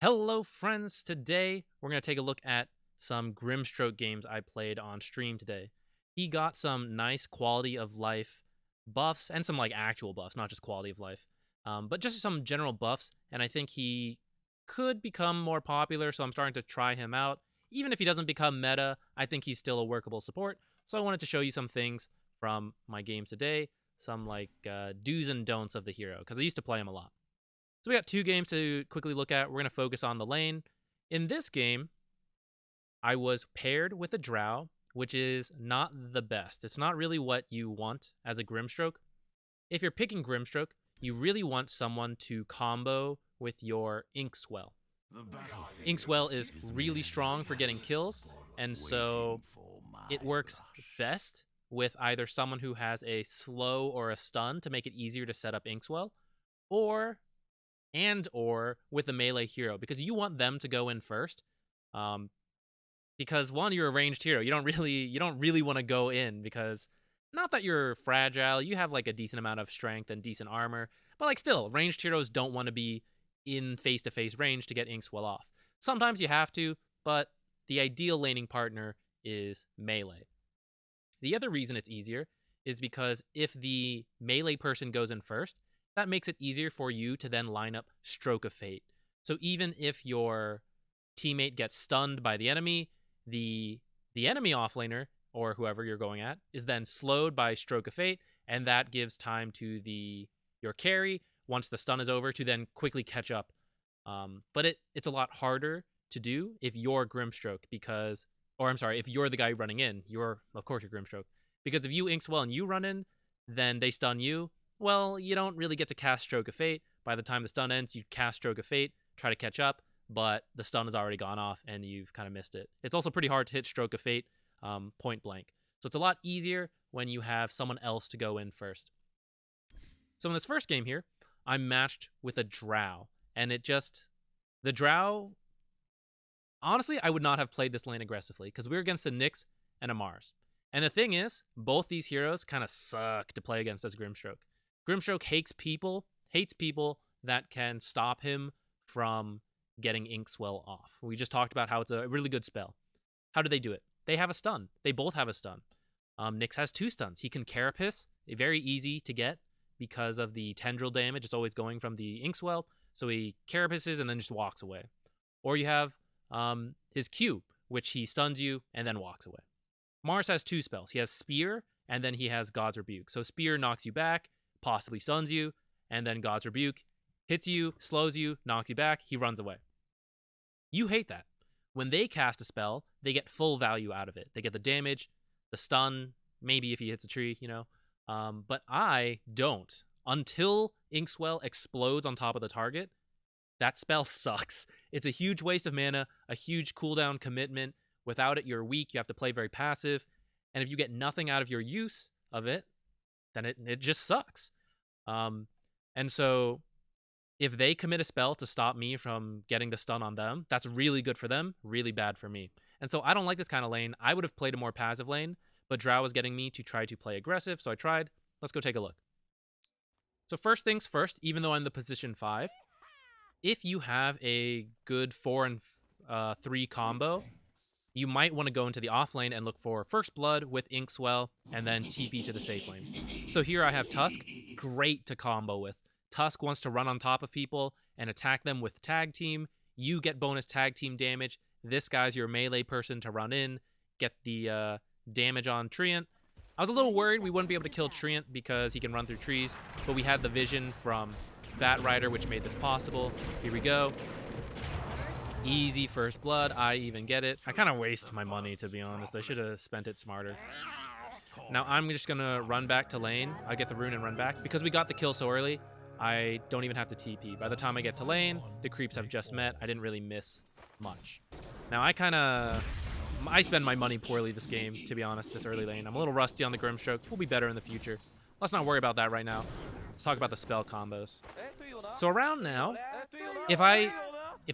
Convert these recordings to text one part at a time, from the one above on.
Hello friends, today we're going to take a look at some Grimstroke games I played on stream today. He got some nice quality of life buffs and some like actual buffs, not just quality of life, but just some general buffs, and I think he could become more popular, so I'm starting to try him out. Even if he doesn't become meta, I think he's still a workable support, so I wanted to show you some things from my games today, some like do's and don'ts of the hero, because I used to play him a lot. So we got two games to quickly look at. We're going to focus on the lane. In this game, I was paired with a Drow, which is not the best. It's not really what you want as a Grimstroke. If you're picking Grimstroke, you really want someone to combo with your Ink Swell. Ink Swell is really strong for getting kills, and so it works best with either someone who has a slow or a stun to make it easier to set up Ink Swell, or with a melee hero, because you want them to go in first. Because one, you're a ranged hero. You don't really want to go in, because not that you're fragile, you have like a decent amount of strength and decent armor, but like still, ranged heroes don't want to be in face-to-face range to get Ink Swell off. Sometimes you have to, but the ideal laning partner is melee. The other reason it's easier is because if the melee person goes in first, that makes it easier for you to then line up Stroke of Fate. So even if your teammate gets stunned by the enemy, the enemy offlaner, or whoever you're going at, is then slowed by Stroke of Fate, and that gives time to your carry, once the stun is over, to then quickly catch up. But it's a lot harder to do if you're Grimstroke, if you're the guy running in, of course you're Grimstroke. Because if you Ink Swell and you run in, then they stun you. Well, you don't really get to cast Stroke of Fate. By the time the stun ends, you cast Stroke of Fate, try to catch up, but the stun has already gone off and you've kind of missed it. It's also pretty hard to hit Stroke of Fate point blank. So it's a lot easier when you have someone else to go in first. So in this first game here, I'm matched with a Drow. And the Drow, honestly, I would not have played this lane aggressively, because we're against a Nyx and a Mars. And the thing is, both these heroes kind of suck to play against as Grimstroke. Grimstroke hates people that can stop him from getting Ink Swell off. We just talked about how it's a really good spell. How do they do it? They have a stun. They both have a stun. Nyx has 2 stuns. He can Carapace, very easy to get because of the tendril damage. It's always going from the Ink Swell, so he Carapaces and then just walks away. Or you have his Q, which he stuns you and then walks away. Mars has 2 spells. He has Spear, and then he has God's Rebuke. So Spear knocks you back, possibly stuns you, and then God's Rebuke hits you, slows you, knocks you back, he runs away. You hate that. When they cast a spell, they get full value out of it. They get the damage, the stun, maybe if he hits a tree, but I don't. Until Ink Swell explodes on top of the target, that spell sucks. It's a huge waste of mana, a huge cooldown commitment. Without it, you're weak, you have to play very passive, and if you get nothing out of your use of it, then it just sucks. And so if they commit a spell to stop me from getting the stun on them, that's really good for them, really bad for me. And so I don't like this kind of lane. I would have played a more passive lane, but Drow was getting me to try to play aggressive, so I tried. Let's go take a look. So first things first, even though I'm the position 5, if you have a good 4 and 3 combo, you might want to go into the off lane and look for First Blood with Ink Swell, and then TP to the safe lane. So here I have Tusk, great to combo with. Tusk wants to run on top of people and attack them with Tag Team. You get bonus Tag Team damage. This guy's your melee person to run in, get the damage on Treant. I was a little worried we wouldn't be able to kill Treant because he can run through trees, but we had the vision from Bat Rider, which made this possible. Here we go. Easy First Blood. I even get it. I kind of waste my money, to be honest. I should have spent it smarter. Now I'm just going to run back to lane. I get the rune and run back. Because we got the kill so early, I don't even have to TP. By the time I get to lane, the creeps have just met. I didn't really miss much. Now I spend my money poorly this game, to be honest, this early lane. I'm a little rusty on the Grimstroke. We'll be better in the future. Let's not worry about that right now. Let's talk about the spell combos. So around now, if I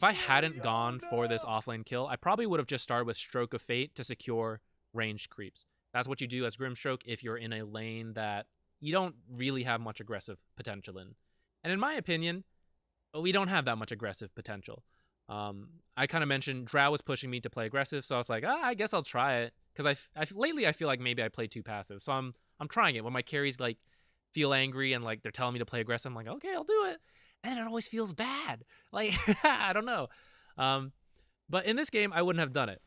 hadn't gone for this offlane kill, I probably would have just started with Stroke of Fate to secure ranged creeps. That's what you do as Grimstroke if you're in a lane that you don't really have much aggressive potential in. And in my opinion, we don't have that much aggressive potential. I kind of mentioned Drow was pushing me to play aggressive, so I was like, I guess I'll try it. Because lately I feel like maybe I play too passive, so I'm trying it. When my carries like feel angry and like they're telling me to play aggressive, I'm like, okay, I'll do it. And it always feels bad. Like I don't know. But in this game, I wouldn't have done it.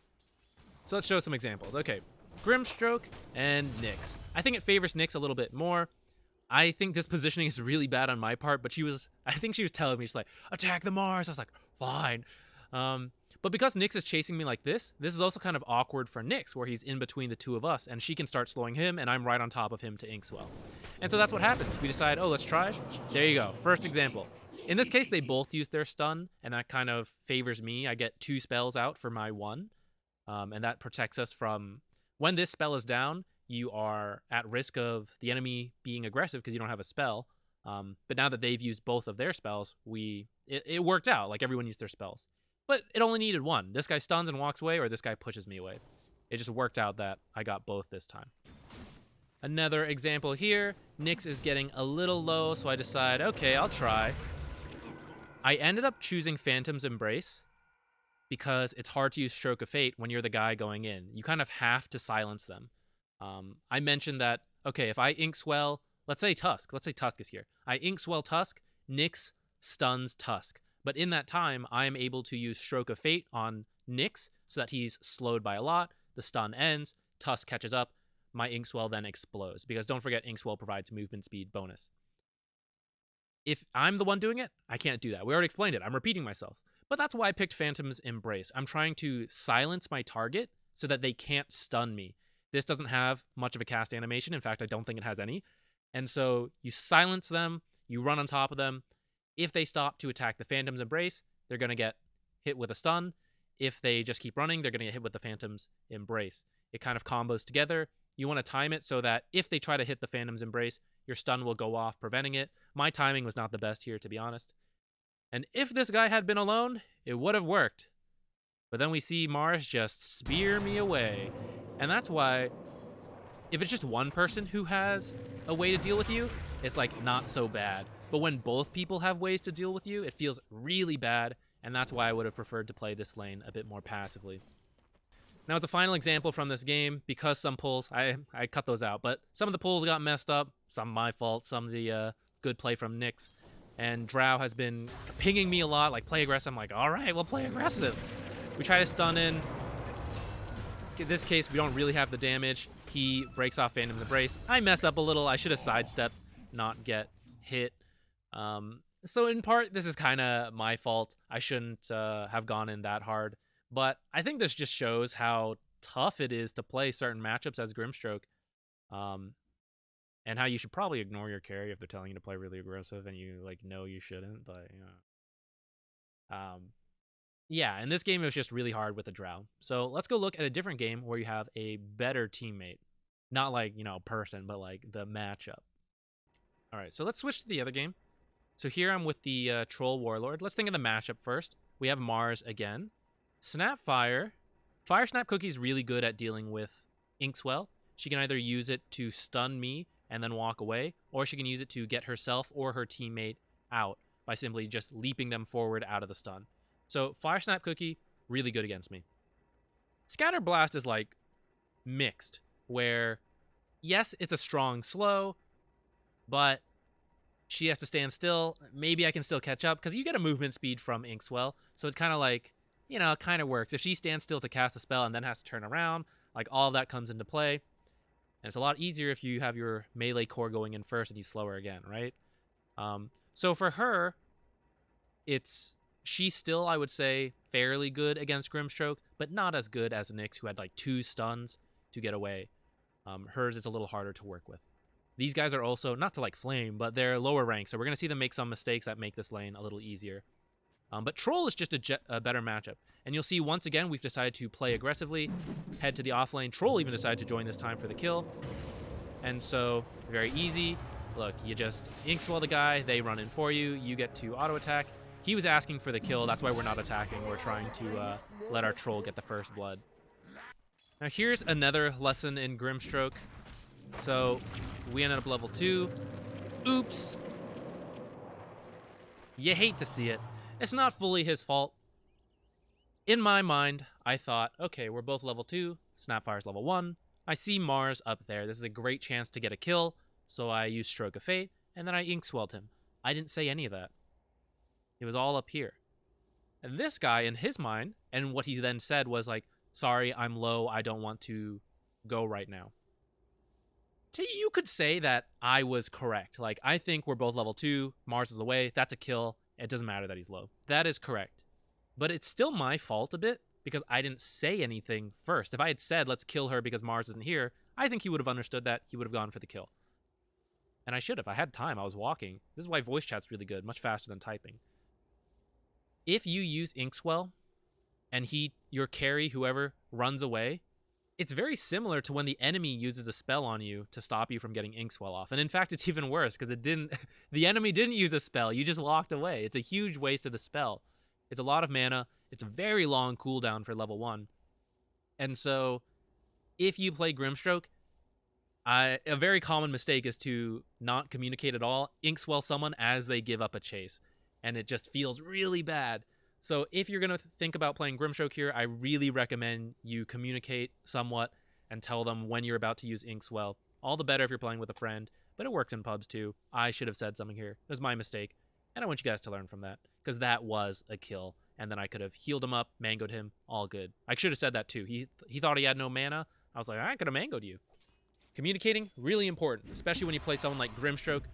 So let's show some examples. Okay, Grimstroke and Nyx. I think it favors Nyx a little bit more. I think this positioning is really bad on my part, but I think she was telling me, she's like, attack the Mars. I was like, fine. But because Nyx is chasing me like this is also kind of awkward for Nyx, where he's in between the two of us, and she can start slowing him, and I'm right on top of him to Ink Swell. And so that's what happens. We decide, oh, let's try. There you go. First example. In this case, they both use their stun, and that kind of favors me. I get 2 spells out for my 1, and that protects us from... When this spell is down, you are at risk of the enemy being aggressive because you don't have a spell. But now that they've used both of their spells, it worked out. Like, everyone used their spells. But it only needed 1. This guy stuns and walks away, or this guy pushes me away. It just worked out that I got both this time. Another example here. Nyx is getting a little low, so I decide, okay, I'll try. I ended up choosing Phantom's Embrace because it's hard to use Stroke of Fate when you're the guy going in. You kind of have to silence them. I mentioned that, okay, if I Ink Swell, let's say Tusk is here. I Ink Swell Tusk, Nyx stuns Tusk. But in that time, I am able to use Stroke of Fate on Nyx so that he's slowed by a lot. The stun ends, Tusk catches up, my Ink Swell then explodes. Because don't forget, Ink Swell provides movement speed bonus. If I'm the one doing it, I can't do that. We already explained it. I'm repeating myself. But that's why I picked Phantom's Embrace. I'm trying to silence my target so that they can't stun me. This doesn't have much of a cast animation. In fact, I don't think it has any. And so you silence them, you run on top of them. If they stop to attack the Phantom's Embrace, they're going to get hit with a stun. If they just keep running, they're going to get hit with the Phantom's Embrace. It kind of combos together. You want to time it so that if they try to hit the Phantom's Embrace, your stun will go off, preventing it. My timing was not the best here, to be honest. And if this guy had been alone, it would have worked. But then we see Mars just spear me away. And that's why, if it's just one person who has a way to deal with you, it's like not so bad. But when both people have ways to deal with you, it feels really bad, and that's why I would have preferred to play this lane a bit more passively. Now, as a final example from this game, because some pulls, I cut those out, but some of the pulls got messed up, some my fault, some of the good play from Nyx, and Drow has been pinging me a lot, like, play aggressive. I'm like, all right, we'll play aggressive. We try to stun in. In this case, we don't really have the damage. He breaks off Phantom's Embrace. I mess up a little. I should have sidestepped, not get hit. So in part, this is kind of my fault. I shouldn't have gone in that hard. But I think this just shows how tough it is to play certain matchups as Grimstroke. And how you should probably ignore your carry if they're telling you to play really aggressive and you like know you shouldn't. But yeah, in this game it was just really hard with the Drow. So let's go look at a different game where you have a better teammate. Not like, person, but like the matchup. All right, so let's switch to the other game. So here I'm with the Troll Warlord. Let's think of the matchup first. We have Mars again. Snapfire. Fire Snap Cookie is really good at dealing with Ink Swell. She can either use it to stun me and then walk away, or she can use it to get herself or her teammate out by simply just leaping them forward out of the stun. So Fire Snap Cookie, really good against me. Scatter Blast is like mixed, where yes, it's a strong slow, but she has to stand still. Maybe I can still catch up because you get a movement speed from Ink Swell. So it's kind of like, it kind of works. If she stands still to cast a spell and then has to turn around, like all of that comes into play. And it's a lot easier if you have your melee core going in first and you slow her again, right? So for her, she's still, I would say, fairly good against Grimstroke, but not as good as Nyx, who had like 2 stuns to get away. Hers is a little harder to work with. These guys are also, not to like flame, but they're lower rank, so we're going to see them make some mistakes that make this lane a little easier. But Troll is just a better matchup. And you'll see, once again, we've decided to play aggressively, head to the offlane. Troll even decided to join this time for the kill. And so, very easy. Look, you just Ink Swell the guy, they run in for you, you get to auto-attack. He was asking for the kill, that's why we're not attacking. We're trying to let our Troll get the first blood. Now here's another lesson in Grimstroke. So, we ended up level 2. Oops. You hate to see it. It's not fully his fault. In my mind, I thought, okay, we're both level 2, Snapfire's level 1. I see Mars up there. This is a great chance to get a kill, so I used Stroke of Fate, and then I Ink Swelled him. I didn't say any of that. It was all up here. And this guy, in his mind, and what he then said was like, sorry, I'm low, I don't want to go right now. So you could say that I was correct. Like, I think we're both level 2, Mars is away, that's a kill, it doesn't matter that he's low. That is correct. But it's still my fault a bit, because I didn't say anything first. If I had said, let's kill her because Mars isn't here, I think he would have understood that, he would have gone for the kill. And I should have. I had time, I was walking. This is why voice chat's really good, much faster than typing. If you use Ink Swell, and your carry, whoever, runs away, it's very similar to when the enemy uses a spell on you to stop you from getting Ink Swell off. And in fact, it's even worse, because the enemy didn't use a spell, you just walked away. It's a huge waste of the spell. It's a lot of mana, it's a very long cooldown for level 1. And so, if you play Grimstroke, a very common mistake is to not communicate at all, Ink Swell someone as they give up a chase. And it just feels really bad. So if you're going to think about playing Grimstroke here, I really recommend you communicate somewhat and tell them when you're about to use Ink Swell. All the better if you're playing with a friend, but it works in pubs too. I should have said something here. It was my mistake, and I want you guys to learn from that, because that was a kill, and then I could have healed him up, mangoed him, all good. I should have said that too. He thought he had no mana. I was like, I could have mangoed you. Communicating, really important, especially when you play someone like Grimstroke,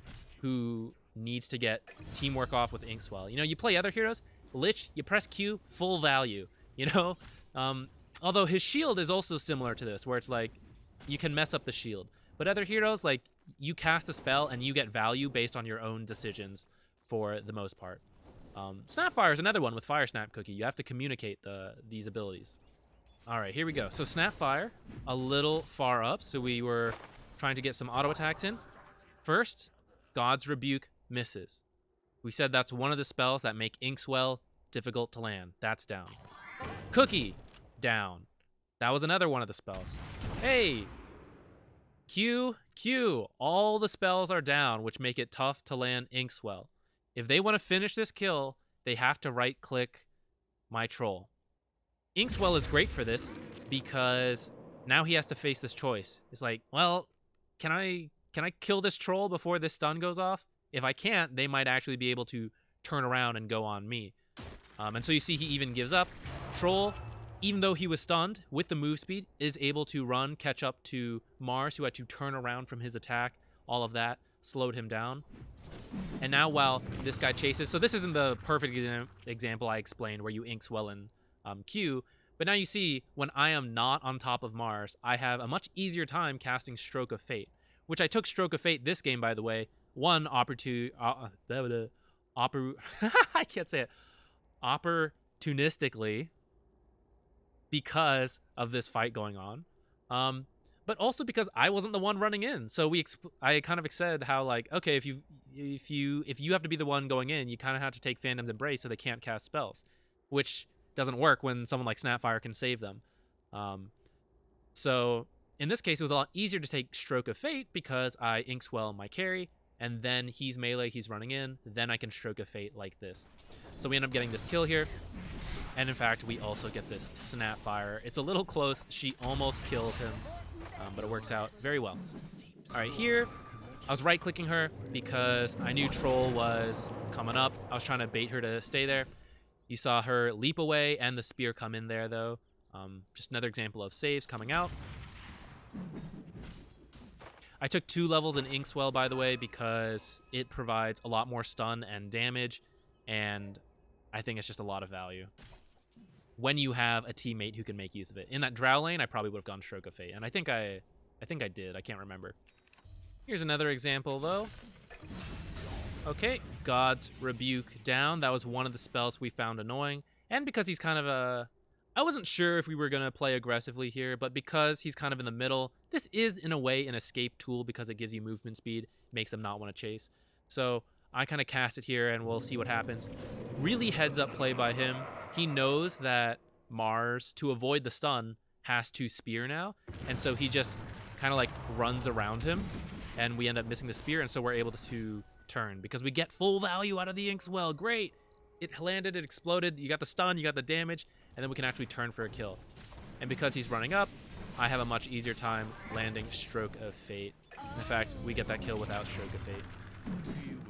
who needs to get teamwork off with Ink Swell. You know, you play other heroes, Lich, you press Q, full value, you know? Although his shield is also similar to this, where it's like, you can mess up the shield. But other heroes, like, you cast a spell and you get value based on your own decisions for the most part. Snapfire is another one with Fire Snap Cookie. You have to communicate these abilities. All right, here we go. So Snapfire, a little far up, so we were trying to get some auto attacks in. First, God's Rebuke misses. We said that's one of the spells that make Ink Swell difficult to land. That's down. Cookie, down. That was another one of the spells. Hey, Q. All the spells are down, which make it tough to land Ink Swell. If they want to finish this kill, they have to right-click my troll. Ink Swell is great for this because now he has to face this choice. It's like, well, can I kill this troll before this stun goes off? If I can't, they might actually be able to turn around and go on me. And so you see he even gives up. Troll, even though he was stunned with the move speed, is able to run, catch up to Mars, who had to turn around from his attack. All of that slowed him down. And now while this guy chases, so this isn't the perfect example I explained where you Ink Swell in Q, but now you see when I am not on top of Mars, I have a much easier time casting Stroke of Fate, which I took Stroke of Fate this game, by the way, I can't say it, opportunistically, because of this fight going on, but also because I wasn't the one running in. So I kind of said how, like, okay, if you have to be the one going in, you kind of have to take Phantom's Embrace so they can't cast spells, which doesn't work when someone like Snapfire can save them. So in this case, it was a lot easier to take Stroke of Fate because I Ink Swell my carry, and then he's melee, he's running in, then I can Stroke of Fate like this. So we end up getting this kill here, and in fact, we also get this Snapfire. It's a little close, she almost kills him, but it works out very well. All right, here, I was right-clicking her because I knew Troll was coming up. I was trying to bait her to stay there. You saw her leap away and the spear come in there, though. Just another example of saves coming out. I took 2 levels in Ink Swell, by the way, because it provides a lot more stun and damage, and I think it's just a lot of value when you have a teammate who can make use of it. In that Drow lane, I probably would have gone Stroke of Fate, and I think I did. I can't remember. Here's another example, though. Okay, God's Rebuke down. That was one of the spells we found annoying, and because he's kind of a... I wasn't sure if we were going to play aggressively here, but because he's kind of in the middle, this is, in a way, an escape tool because it gives you movement speed, makes them not want to chase. So I kind of cast it here, and we'll see what happens. Really heads-up play by him. He knows that Mars, to avoid the stun, has to spear now, and so he just kind of, like, runs around him, and we end up missing the spear, and so we're able to turn because we get full value out of the Ink Swell. Great! It landed, it exploded, you got the stun, you got the damage, and then we can actually turn for a kill. And because he's running up, I have a much easier time landing Stroke of Fate. In fact, we get that kill without Stroke of Fate.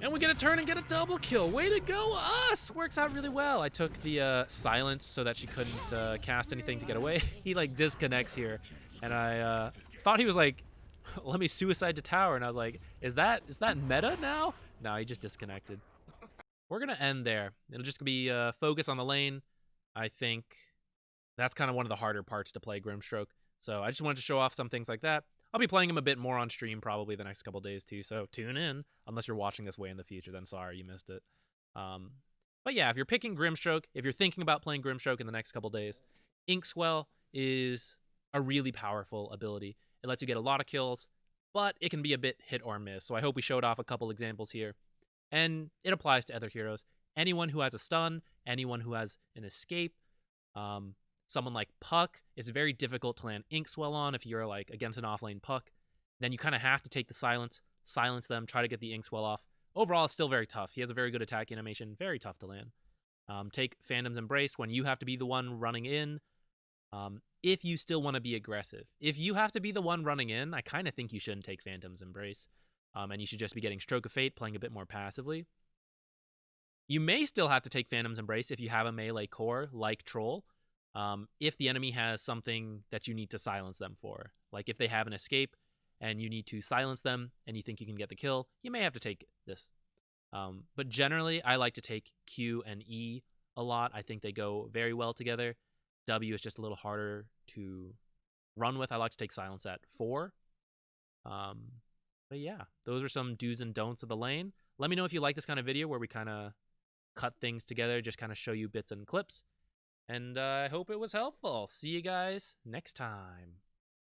And we get a turn and get a double kill. Way to go, us! Works out really well. I took the silence so that she couldn't cast anything to get away. He like disconnects here. And I thought he was like, let me suicide to tower. And I was like, is that meta now? No, he just disconnected. We're going to end there. It'll just be focus on the lane. I think that's kind of one of the harder parts to play Grimstroke. So I just wanted to show off some things like that. I'll be playing him a bit more on stream probably the next couple days too, so tune in. Unless you're watching this way in the future, then sorry you missed it. But yeah, if you're picking Grimstroke, if you're thinking about playing Grimstroke in the next couple days, Ink Swell is a really powerful ability. It lets you get a lot of kills, but it can be a bit hit or miss. So I hope we showed off a couple examples here. And it applies to other heroes. Anyone who has a stun, anyone who has an escape, someone like Puck, it's very difficult to land Ink Swell on if you're like against an offlane Puck. Then you kind of have to take the silence them, try to get the Ink Swell off. Overall, it's still very tough. He has a very good attack animation, very tough to land. Take Phantom's Embrace when you have to be the one running in. If you still want to be aggressive. If you have to be the one running in, I kind of think you shouldn't take Phantom's Embrace. And you should just be getting Stroke of Fate, playing a bit more passively. You may still have to take Phantom's Embrace if you have a melee core like Troll. If the enemy has something that you need to silence them for. Like if they have an escape and you need to silence them and you think you can get the kill, you may have to take this. But generally, I like to take Q and E a lot. I think they go very well together. W is just a little harder to run with. I like to take silence at 4. But yeah, those are some do's and don'ts of the lane. Let me know if you like this kind of video where we kind of cut things together, just kind of show you bits and clips. And I hope it was helpful. See you guys next time.